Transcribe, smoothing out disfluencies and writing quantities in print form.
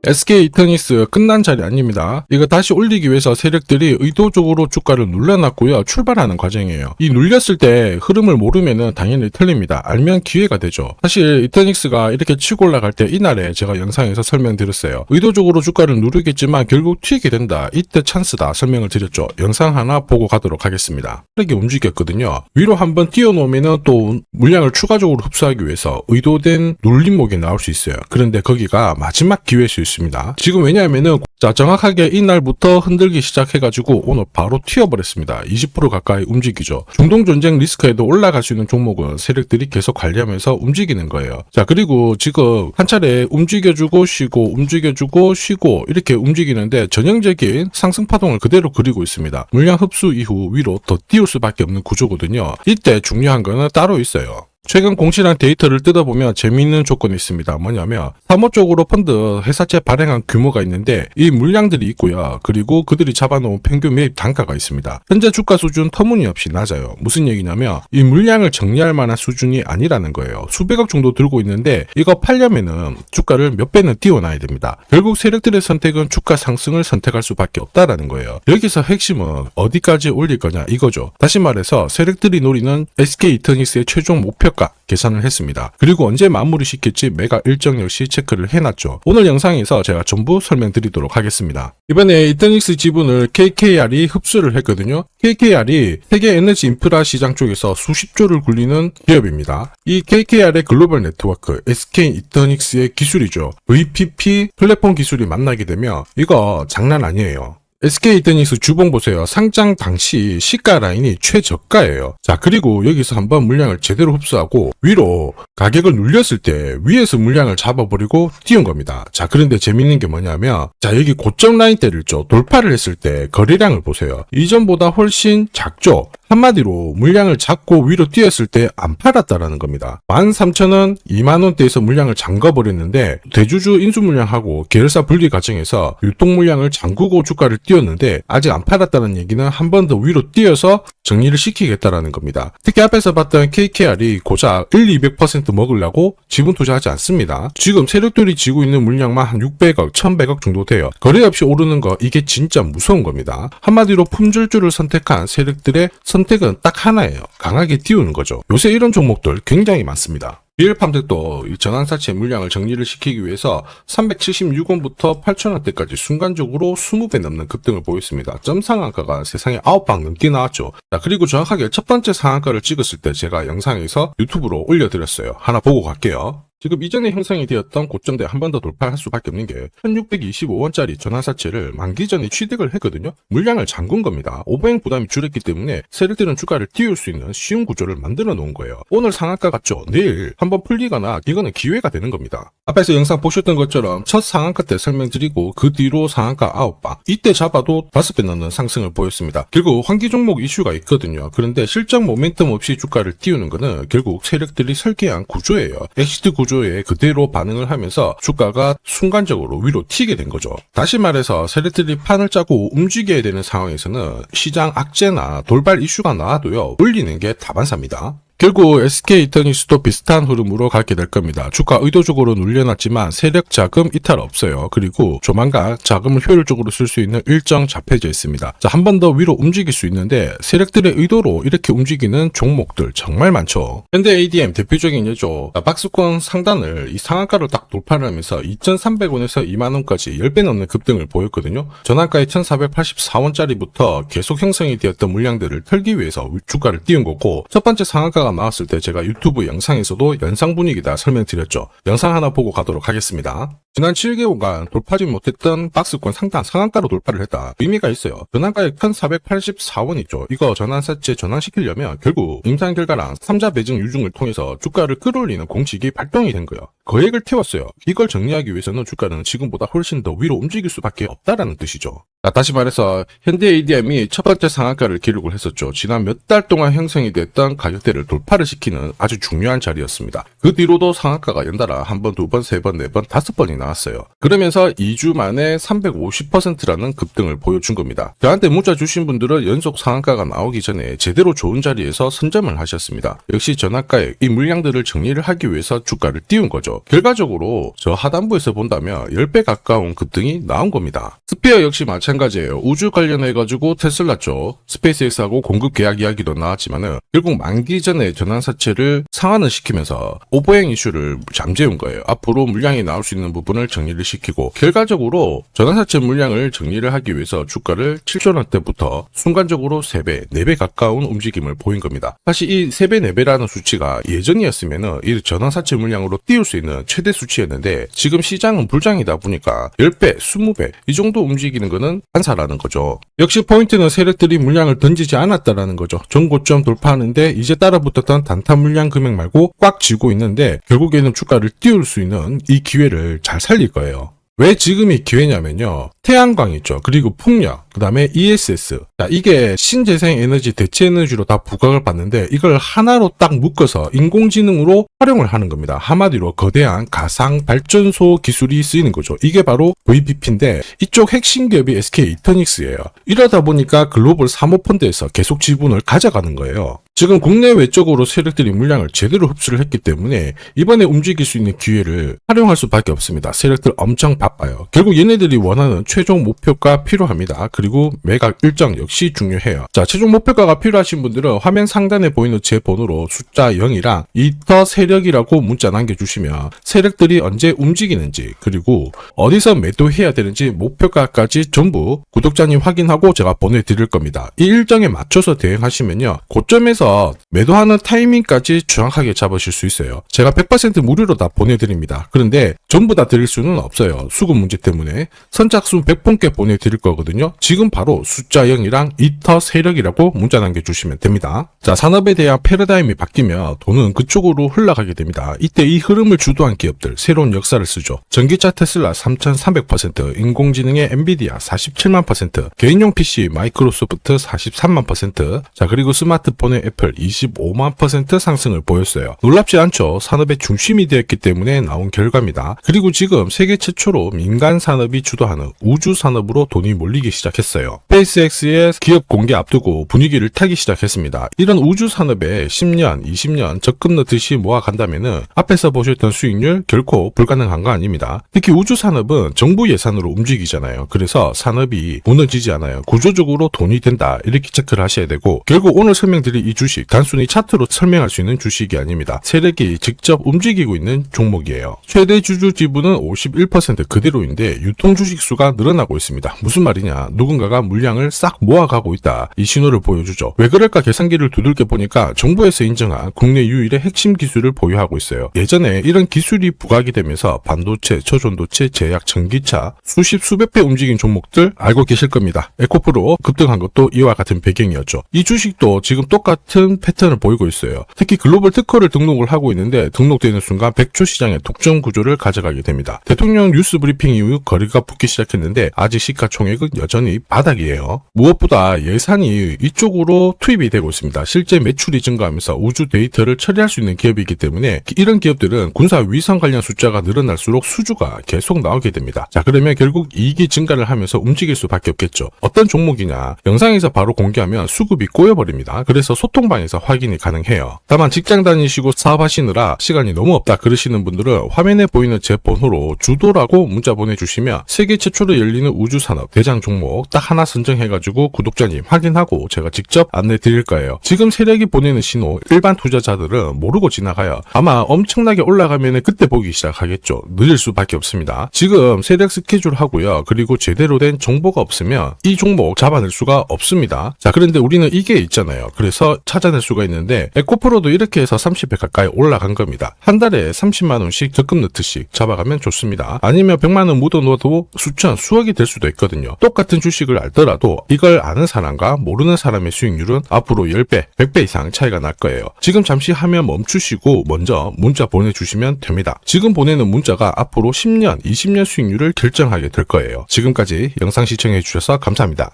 SK 이터닉스 끝난 자리 아닙니다. 이거 다시 올리기 위해서 세력들이 의도적으로 주가를 눌러놨고요. 출발하는 과정이에요. 이 눌렸을 때 흐름을 모르면은 당연히 틀립니다. 알면 기회가 되죠. 사실 이터닉스가 이렇게 치고 올라갈 때 이날에 제가 영상에서 설명드렸어요. 의도적으로 주가를 누르겠지만 결국 튀게 된다. 이때 찬스다 설명을 드렸죠. 영상 하나 보고 가도록 하겠습니다. 이렇게 움직였거든요. 위로 한번 띄워놓으면은 또 물량을 추가적으로 흡수하기 위해서 의도된 눌림목이 나올 수 있어요. 그런데 거기가 마지막 기회일 수 있습니다. 지금 왜냐하면은 정확하게 이날부터 흔들기 시작해가지고 오늘 바로 튀어버렸습니다. 20% 가까이 움직이죠. 중동전쟁 리스크에도 올라갈 수 있는 종목은 세력들이 계속 관리하면서 움직이는 거예요. 자, 그리고 지금 한 차례 움직여주고 쉬고 움직여주고 쉬고 이렇게 움직이는데 전형적인 상승 파동을 그대로 그리고 있습니다. 물량 흡수 이후 위로 더 띄울 수밖에 없는 구조거든요. 이때 중요한 거는 따로 있어요. 최근 공시랑 데이터를 뜯어보면 재미있는 조건이 있습니다. 뭐냐면 사모 쪽으로 펀드 회사채 발행한 규모가 있는데 이 물량들이 있고요. 그리고 그들이 잡아놓은 평균 매입 단가가 있습니다. 현재 주가 수준 터무니없이 낮아요. 무슨 얘기냐면 이 물량을 정리할 만한 수준이 아니라는 거예요. 수백억 정도 들고 있는데 이거 팔려면은 주가를 몇 배는 띄워놔야 됩니다. 결국 세력들의 선택은 주가 상승을 선택할 수밖에 없다라는 거예요. 여기서 핵심은 어디까지 올릴 거냐 이거죠. 다시 말해서 세력들이 노리는 SK 이터닉스의 최종 목표 계산을 했습니다. 그리고 언제 마무리 시킬지 매각 일정 역시 체크를 해놨죠. 오늘 영상에서 제가 전부 설명드리도록 하겠습니다. 이번에 이터닉스 지분을 KKR이 흡수를 했거든요. KKR이 세계 에너지 인프라 시장 쪽에서 수십조를 굴리는 기업입니다. 이 KKR의 글로벌 네트워크 SK 이터닉스의 기술이죠. VPP 플랫폼 기술이 만나게 되면 이거 장난 아니에요. SK 이터닉스 주봉 보세요. 상장 당시 시가 라인이 최저가예요. 자, 그리고 여기서 한번 물량을 제대로 흡수하고 위로 가격을 눌렸을 때 위에서 물량을 잡아버리고 띄운 겁니다. 자, 그런데 재밌는 게 뭐냐면 자, 여기 고점 라인대를 죠 돌파를 했을 때 거래량을 보세요. 이전보다 훨씬 작죠. 한마디로 물량을 잡고 위로 뛰었을 때 안 팔았다라는 겁니다. 13,000원, 2만원대에서 물량을 잠가버렸는데 대주주 인수 물량하고 계열사 분리 과정에서 유통 물량을 잠그고 주가를 띄웠는데 아직 안 팔았다는 얘기는 한 번 더 위로 뛰어서 정리를 시키겠다라는 겁니다. 특히 앞에서 봤던 KKR이 고작 1,200% 먹으려고 지분 투자하지 않습니다. 지금 세력들이 지고 있는 물량만 한 600억, 1,100억 정도 돼요. 거래 없이 오르는 거 이게 진짜 무서운 겁니다. 한마디로 품절주를 선택한 세력들의 선택은 딱 하나예요. 강하게 띄우는 거죠. 요새 이런 종목들 굉장히 많습니다. 비엘팜텍도 전환사채 물량을 정리를 시키기 위해서 376원부터 8,000원대까지 순간적으로 20배 넘는 급등을 보였습니다. 점 상한가가 세상에 9방 넘게 나왔죠. 자, 그리고 정확하게 첫 번째 상한가를 찍었을 때 제가 영상에서 유튜브로 올려드렸어요. 하나 보고 갈게요. 지금 이전에 형성이 되었던 고점대 한 번 더 돌파할 수밖에 없는 게 1625원짜리 전환사채를 만기 전에 취득을 했거든요. 물량을 잠근 겁니다. 오버행 부담이 줄었기 때문에 세력들은 주가를 띄울 수 있는 쉬운 구조를 만들어 놓은 거예요. 오늘 상한가 같죠? 내일 한번 풀리거나 이거는 기회가 되는 겁니다. 앞에서 영상 보셨던 것처럼 첫 상한가 때 설명드리고 그 뒤로 상한가 9방 이때 잡아도 5배 넘는 상승을 보였습니다. 결국 환기 종목 이슈가 있거든요. 그런데 실적 모멘텀 없이 주가를 띄우는 거는 결국 세력들이 설계한 구조예요. 엑시트 구조에 그대로 반응을 하면서 주가가 순간적으로 위로 튀게 된 거죠. 다시 말해서 세력들이 판을 짜고 움직여야 되는 상황에서는 시장 악재나 돌발 이슈가 나와도요 올리는 게 다반사입니다. 결국 SK 이터닉스도 비슷한 흐름으로 가게 될 겁니다. 주가 의도적으로 눌려놨지만 세력 자금 이탈 없어요. 그리고 조만간 자금을 효율적으로 쓸 수 있는 일정 잡혀져 있습니다. 자, 한 번 더 위로 움직일 수 있는데 세력들의 의도로 이렇게 움직이는 종목들 정말 많죠. 현대 ADM 대표적인 예죠. 박스권 상단을 이 상한가로 딱 돌파를 하면서 2,300원에서 2만원까지 10배 넘는 급등을 보였거든요. 전환가의 1,484원짜리부터 계속 형성이 되었던 물량들을 털기 위해서 주가를 띄운 거고 첫 번째 상한가가 나왔을 때 제가 유튜브 영상에서도 연상 분위기다 설명드렸죠. 영상 하나 보고 가도록 하겠습니다. 지난 7개월간 돌파하지 못했던 박스권 상단 상한가로 돌파를 했다. 의미가 있어요. 전환가액 1,484원이죠. 이거 전환사채 전환시키려면 결국 임상 결과랑 3자 배정 유중을 통해서 주가를 끌어올리는 공식이 발동이 된 거예요. 거액을 태웠어요. 이걸 정리하기 위해서는 주가는 지금보다 훨씬 더 위로 움직일 수밖에 없다라는 뜻이죠. 자, 다시 말해서 현대 ADM이 첫 번째 상한가를 기록을 했었죠. 지난 몇 달 동안 형성이 됐던 가격대를 돌파를 시키는 아주 중요한 자리였습니다. 그 뒤로도 상한가가 연달아 한 번, 두 번, 세 번, 네 번, 5번이 나왔어요. 그러면서 2주 만에 350%라는 급등을 보여준 겁니다. 저한테 문자 주신 분들은 연속 상한가가 나오기 전에 제대로 좋은 자리에서 선점을 하셨습니다. 역시 전환가에 이 물량들을 정리를 하기 위해서 주가를 띄운 거죠. 있죠. 결과적으로 저 하단부에서 본다면 10배 가까운 급등이 나온 겁니다. 스피어 역시 마찬가지예요. 우주 관련해가지고 테슬라 쪽 스페이스X하고 공급 계약 이야기도 나왔지만은 결국 만기 전에 전환사채를 상환을 시키면서 오버행 이슈를 잠재운 거예요. 앞으로 물량이 나올 수 있는 부분을 정리를 시키고 결과적으로 전환사채 물량을 정리를 하기 위해서 주가를 7조 원대부터 순간적으로 3배, 4배 가까운 움직임을 보인 겁니다. 사실 이 3배, 4배라는 수치가 예전이었으면은 이 전환사채 물량으로 띄울 수 있는 최대 수치였는데 지금 시장은 불장이다 보니까 10배, 20배 이 정도 움직이는 거는 한사라는 거죠. 역시 포인트는 세력들이 물량을 던지지 않았다라는 거죠. 전고점 돌파하는데 이제 따라붙었던 단타 물량 금액 말고 꽉 쥐고 있는데 결국에는 주가를 띄울 수 있는 이 기회를 잘 살릴 거예요. 왜 지금이 기회냐면요. 태양광 있죠. 그리고 풍력, 그 다음에 ESS. 자, 이게 신재생 에너지, 대체 에너지로 다 부각을 받는데 이걸 하나로 딱 묶어서 인공지능으로 활용을 하는 겁니다. 한마디로 거대한 가상 발전소 기술이 쓰이는 거죠. 이게 바로 VPP인데 이쪽 핵심 기업이 SK 이터닉스예요. 이러다 보니까 글로벌 사모펀드에서 계속 지분을 가져가는 거예요. 지금 국내 외적으로 세력들이 물량을 제대로 흡수를 했기 때문에 이번에 움직일 수 있는 기회를 활용할 수밖에 없습니다. 세력들 엄청 바빠요. 결국 얘네들이 원하는 최종 목표가 필요합니다. 그리고 매각 일정 역시 중요해요. 자, 최종 목표가가 필요하신 분들은 화면 상단에 보이는 제 번호로 숫자 0이랑 이터 세력이라고 문자 남겨주시면 세력들이 언제 움직이는지 그리고 어디서 매도해야 되는지 목표가까지 전부 구독자님 확인하고 제가 보내드릴 겁니다. 이 일정에 맞춰서 대응하시면요. 고점에서 매도하는 타이밍까지 정확하게 잡으실 수 있어요. 제가 100% 무료로 다 보내드립니다. 그런데 전부 다 드릴 수는 없어요. 수급 문제 때문에. 선착순 100분께 보내드릴 거거든요. 지금 바로 숫자 0이랑 이터 세력이라고 문자 남겨주시면 됩니다. 자, 산업에 대한 패러다임이 바뀌면 돈은 그쪽으로 흘러가게 됩니다. 이때 이 흐름을 주도한 기업들 새로운 역사를 쓰죠. 전기차 테슬라 3300%, 인공지능의 엔비디아 47만%, 개인용 PC 마이크로소프트 43만%, 자, 그리고 스마트폰의 애플 25만% 상승을 보였어요. 놀랍지 않죠? 산업의 중심이 되었기 때문에 나온 결과입니다. 그리고 지금 세계 최초로 민간 산업이 주도하는 우주 산업으로 돈이 몰리기 시작했어요. 스페이스X의 기업 공개 앞두고 분위기를 타기 시작했습니다. 이런 우주 산업에 10년, 20년 적금 넣듯이 모아간다면은 앞에서 보셨던 수익률 결코 불가능한 거 아닙니다. 특히 우주 산업은 정부 예산으로 움직이잖아요. 그래서 산업이 무너지지 않아요. 구조적으로 돈이 된다. 이렇게 체크를 하셔야 되고 결국 오늘 설명드릴 이 주식 단순히 차트로 설명할 수 있는 주식이 아닙니다. 세력이 직접 움직이고 있는 종목이에요. 최대 주주 지분은 51% 그대로인데 유통 주식 수가 늘어나고 있습니다. 무슨 말이냐? 누군가가 물량을 싹 모아가고 있다. 이 신호를 보여주죠. 왜 그럴까 계산기를 두들겨 보니까 정부에서 인정한 국내 유일의 핵심 기술을 보유하고 있어요. 예전에 이런 기술이 부각이 되면서 반도체, 저전도체, 제약, 전기차 수십 수백 배 움직인 종목들 알고 계실 겁니다. 에코프로 급등한 것도 이와 같은 배경이었죠. 이 주식도 지금 똑같은 패턴을 보이고 있어요. 특히 글로벌 특허를 등록을 하고 있는데 등록되는 순간 100조 시장의 독점 구조를 가져가게 됩니다. 대통령 뉴스 브리핑 이후 거리가 붙기 시작했는데 아직 시가총액은 여전히 바닥이에요. 무엇보다 예산이 이쪽으로 투입이 되고 있습니다. 실제 매출이 증가하면서 우주 데이터를 처리할 수 있는 기업이기 때문에 이런 기업들은 군사 위성 관련 숫자가 늘어날수록 수주가 계속 나오게 됩니다. 자, 그러면 결국 이익이 증가를 하면서 움직일 수밖에 없겠죠. 어떤 종목이냐? 영상에서 바로 공개하면 수급이 꼬여버립니다. 그래서 소통방에서 확인이 가능해요. 다만 직장 다니시고 사업하시느라 시간이 너무 없다 그러시는 분들은 화면에 보이는 제 번호로 주도라고 문자 보내주시면 세계 최초로 열리는 우주산업 대장 종목 딱 하나 선정해가지고 구독자님 확인하고 제가 직접 안내 드릴 거예요. 지금 세력이 보내는 신호 일반 투자자들은 모르고 지나가요. 아마 엄청나게 올라가면 그때 보기 시작하겠죠. 늦을 수밖에 없습니다. 지금 세력 스케줄 하고요. 그리고 제대로 된 정보가 없으면 이 종목 잡아낼 수가 없습니다. 자, 그런데 우리는 이게 있잖아요. 그래서 찾아낼 수가 있는데 에코프로도 이렇게 해서 30배 가까이 올라간 겁니다. 한 달에 30만원씩 적금 넣듯이 잡아가면 좋습니다. 아니면 100만원 묻어놓아도 수천, 수억이 될 수도 있거든요. 똑같은 주식을 알더라도 이걸 아는 사람과 모르는 사람의 수익률은 앞으로 10배, 100배 이상 차이가 날 거예요. 지금 잠시 화면 멈추시고 먼저 문자 보내주시면 됩니다. 지금 보내는 문자가 앞으로 10년, 20년 수익률을 결정하게 될 거예요. 지금까지 영상 시청해주셔서 감사합니다.